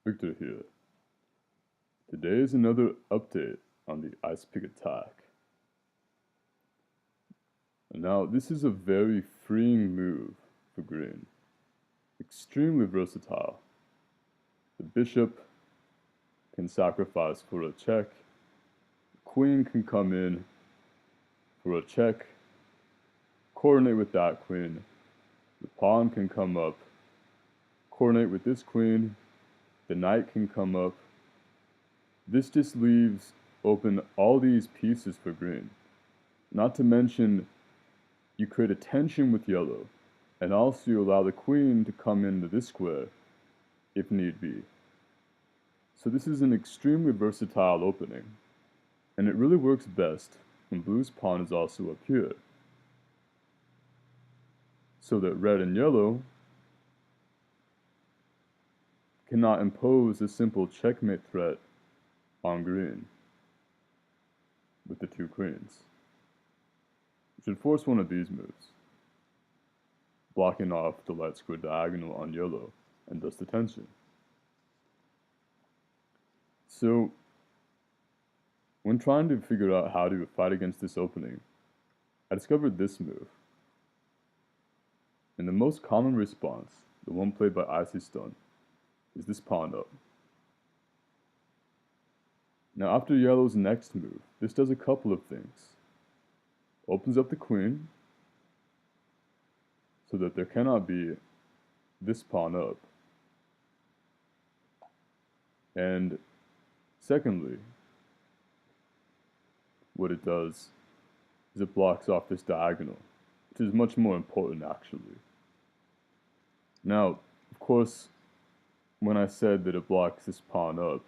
Victor here. Today is another update on the Icepick attack. Now, this is a very freeing move for green. Extremely versatile. The bishop can sacrifice for a check. Queen can come in for a check. Coordinate with that queen. The pawn can come up. Coordinate with this queen. The knight can come up. This just leaves open all these pieces for green. Not to mention, you create a tension with yellow, and also you allow the queen to come into this square, if need be. So this is an extremely versatile opening, and it really works best when blue's pawn is also up here, so that red and yellow cannot impose a simple checkmate threat on green with the two queens. You should force one of these moves, blocking off the light square diagonal on yellow, and thus the tension. So, when trying to figure out how to fight against this opening, I discovered this move. And the most common response, the one played by Icepick, is this pawn up. Now after yellow's next move, this does a couple of things. Opens up the queen, so that there cannot be this pawn up. And secondly, what it does is it blocks off this diagonal, which is much more important actually. Now, of course, when I said that it blocks this pawn up,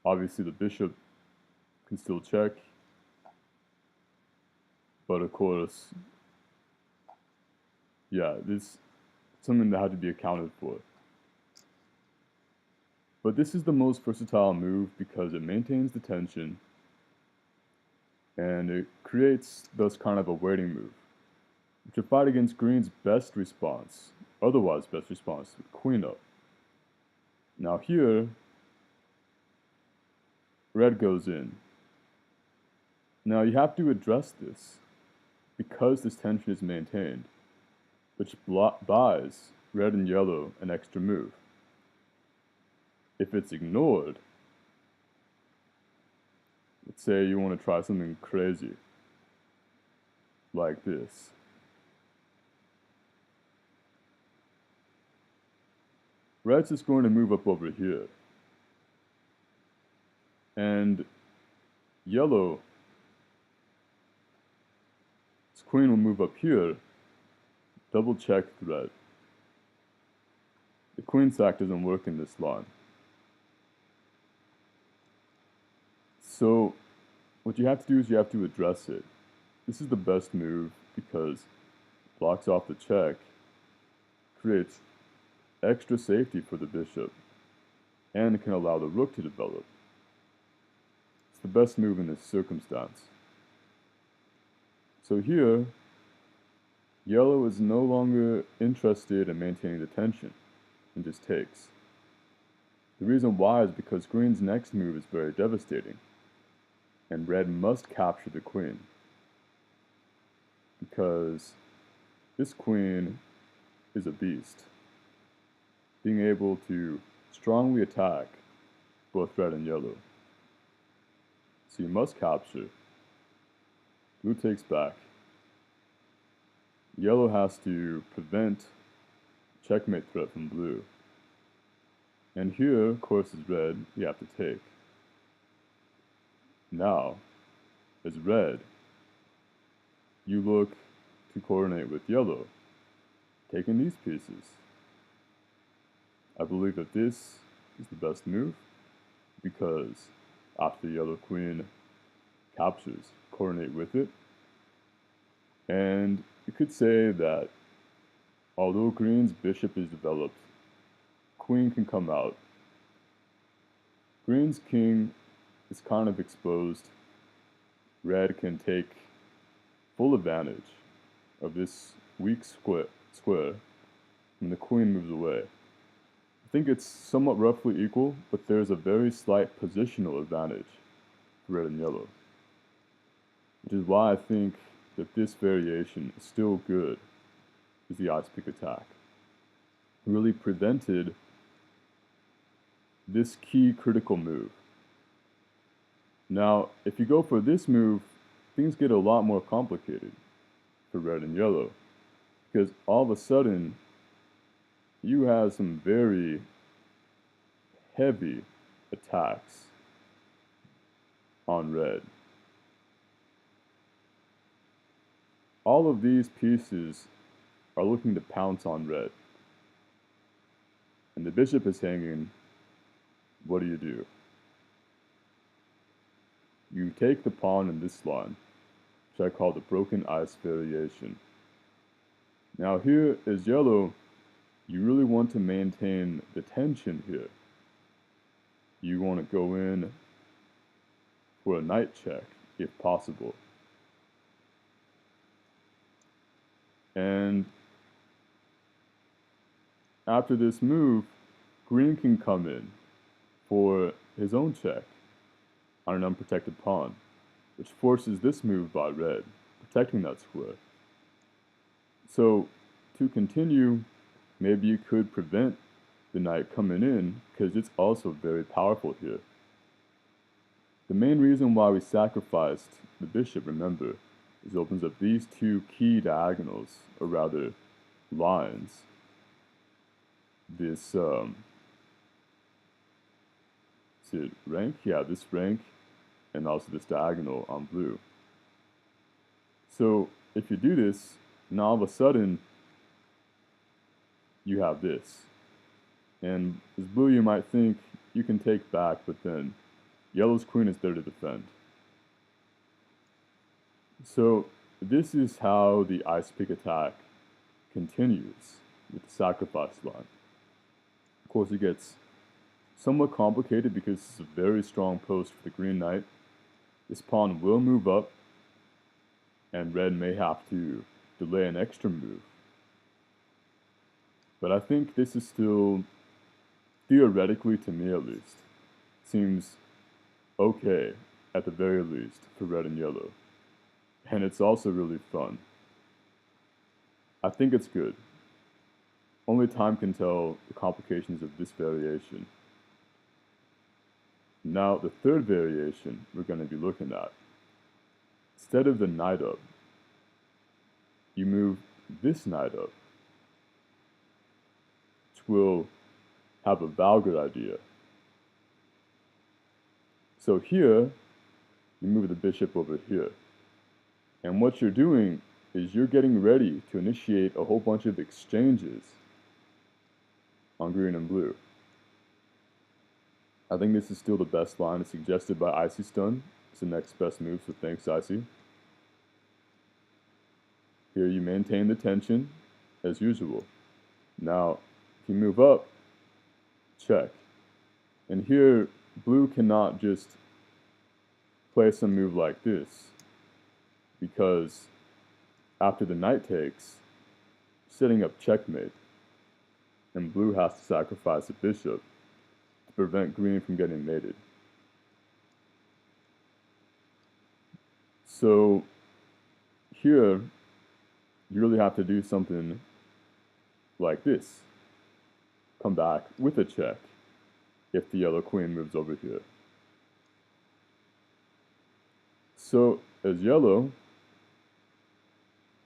obviously the bishop can still check, but of course, yeah, this is something that had to be accounted for. But this is the most versatile move because it maintains the tension and it creates thus kind of a waiting move, which would fight against green's best response, otherwise best response, with queen up. Now here, red goes in. Now you have to address this because this tension is maintained, which buys red and yellow an extra move. If it's ignored, let's say you want to try something crazy, like this. Red's just going to move up over here. And yellow, its queen will move up here, double check red. The queen sack doesn't work in this line. So what you have to do is you have to address it. This is the best move because it blocks off the check, creates extra safety for the bishop, and it can allow the rook to develop. It's the best move in this circumstance. So here, yellow is no longer interested in maintaining the tension and just takes. The reason why is because green's next move is very devastating, and red must capture the queen, because this queen is a beast, being able to strongly attack both red and yellow. So you must capture. Blue takes back. Yellow has to prevent checkmate threat from blue. And here, of course, is red, you have to take. Now, as red, you look to coordinate with yellow, taking these pieces. I believe that this is the best move because after yellow queen captures, coordinate with it. And you could say that although green's bishop is developed, queen can come out. Green's king is kind of exposed. Red can take full advantage of this weak square when the queen moves away. I think it's somewhat roughly equal, but there's a very slight positional advantage for red and yellow, which is why I think that this variation is still good as the Icepick attack. It really prevented this key critical move. Now, if you go for this move, things get a lot more complicated for red and yellow, because all of a sudden, you have some very heavy attacks on red. All of these pieces are looking to pounce on red. And the bishop is hanging. What do? You take the pawn in this line, which I call the broken ice variation. Now here is yellow. You really want to maintain the tension here. You want to go in for a knight check, if possible. And after this move, green can come in for his own check on an unprotected pawn, which forces this move by red, protecting that square. So, to continue, maybe you could prevent the knight coming in, because it's also very powerful here. The main reason why we sacrificed the bishop, remember, is it opens up these two key diagonals, or rather, lines. This, is it rank? Yeah, this rank, and also this diagonal on blue. So, if you do this, now all of a sudden, you have this. And as blue, you might think you can take back, but then yellow's queen is there to defend. So this is how the Icepick attack continues with the sacrifice line. Of course, it gets somewhat complicated because it's a very strong post for the green knight. This pawn will move up, and red may have to delay an extra move. But I think this is still, theoretically to me at least, seems okay at the very least for red and yellow. And it's also really fun. I think it's good. Only time can tell the complications of this variation. Now, the third variation we're going to be looking at. Instead of the knight up, you move this knight up, which will have a valid idea. So here, you move the bishop over here. And what you're doing is you're getting ready to initiate a whole bunch of exchanges on green and blue. I think this is still the best line. It's suggested by Icy Stun. It's the next best move, so thanks, Icy. Here you maintain the tension, as usual. Now, if you move up, check. And here, blue cannot just play some move like this, because after the knight takes, setting up checkmate, and blue has to sacrifice a bishop to prevent green from getting mated. So here, you really have to do something like this. Come back with a check if the yellow queen moves over here. So as yellow,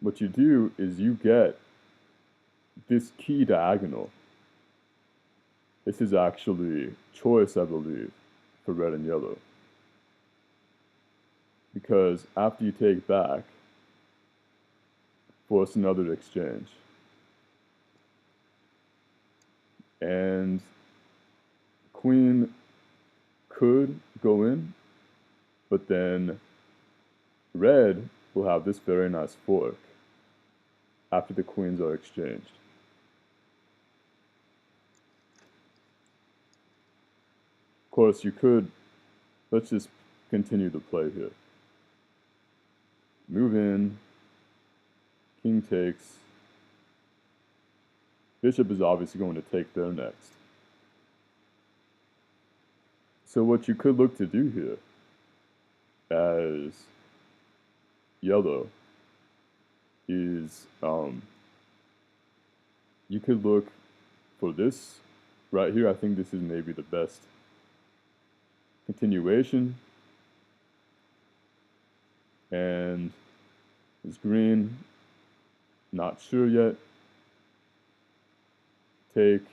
what you do is you get this key diagonal. This is actually choice, I believe, for red and yellow. Because after you take back, force another exchange. And queen could go in, but then red will have this very nice fork after the queens are exchanged. Of course, you could, let's just continue the play here. Move in, king takes. Bishop is obviously going to take there next. So what you could look to do here as yellow is you could look for this right here. I think this is maybe the best continuation. And this green, not sure yet. Take,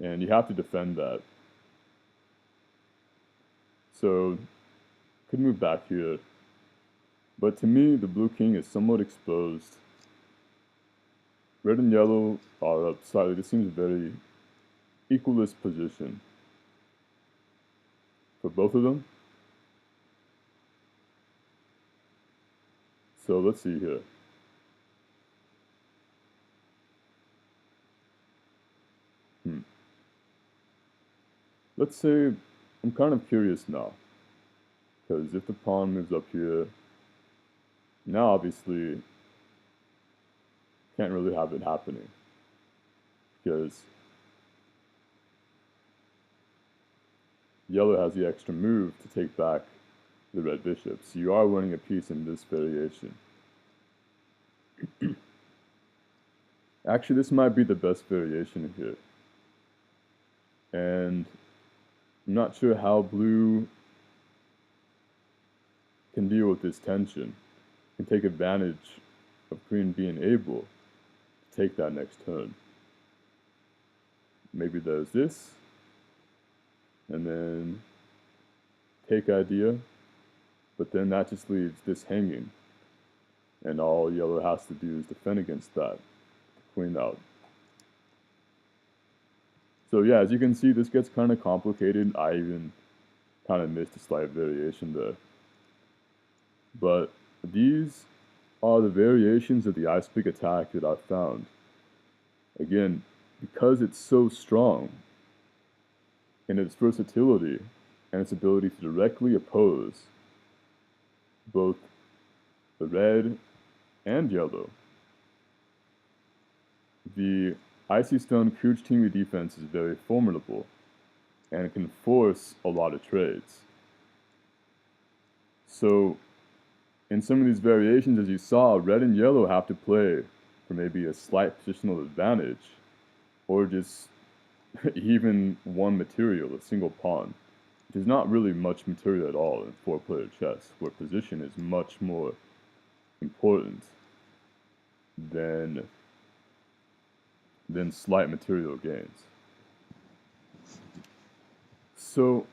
and you have to defend that. So, could move back here. But to me, the blue king is somewhat exposed. Red and yellow are up slightly. This seems a very equalist position for both of them. So let's see here. Let's say I'm kind of curious now, because if the pawn moves up here, now obviously can't really have it happening, because yellow has the extra move to take back the red bishop, so you are winning a piece in this variation. Actually, this might be the best variation here. And I'm not sure how blue can deal with this tension, can take advantage of green being able to take that next turn. Maybe there's this, and then take idea, but then that just leaves this hanging, and all yellow has to do is defend against that, queen out. So yeah, as you can see, this gets kind of complicated. I even kind of missed a slight variation there. But these are the variations of the Icepick attack that I've found. Again, because it's so strong in its versatility and its ability to directly oppose both the red and yellow, the Icy Stone Cooch Teamy defense is very formidable and can force a lot of trades. So, in some of these variations, as you saw, red and yellow have to play for maybe a slight positional advantage, or just even one material, a single pawn, which is not really much material at all in four-player chess, where position is much more important than slight material gains. So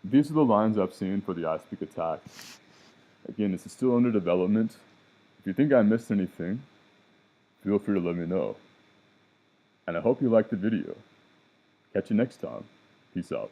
these are the lines I've seen for the Icepick attack. Again, this is still under development. If you think I missed anything, feel free to let me know. And I hope you liked the video. Catch you next time. Peace out.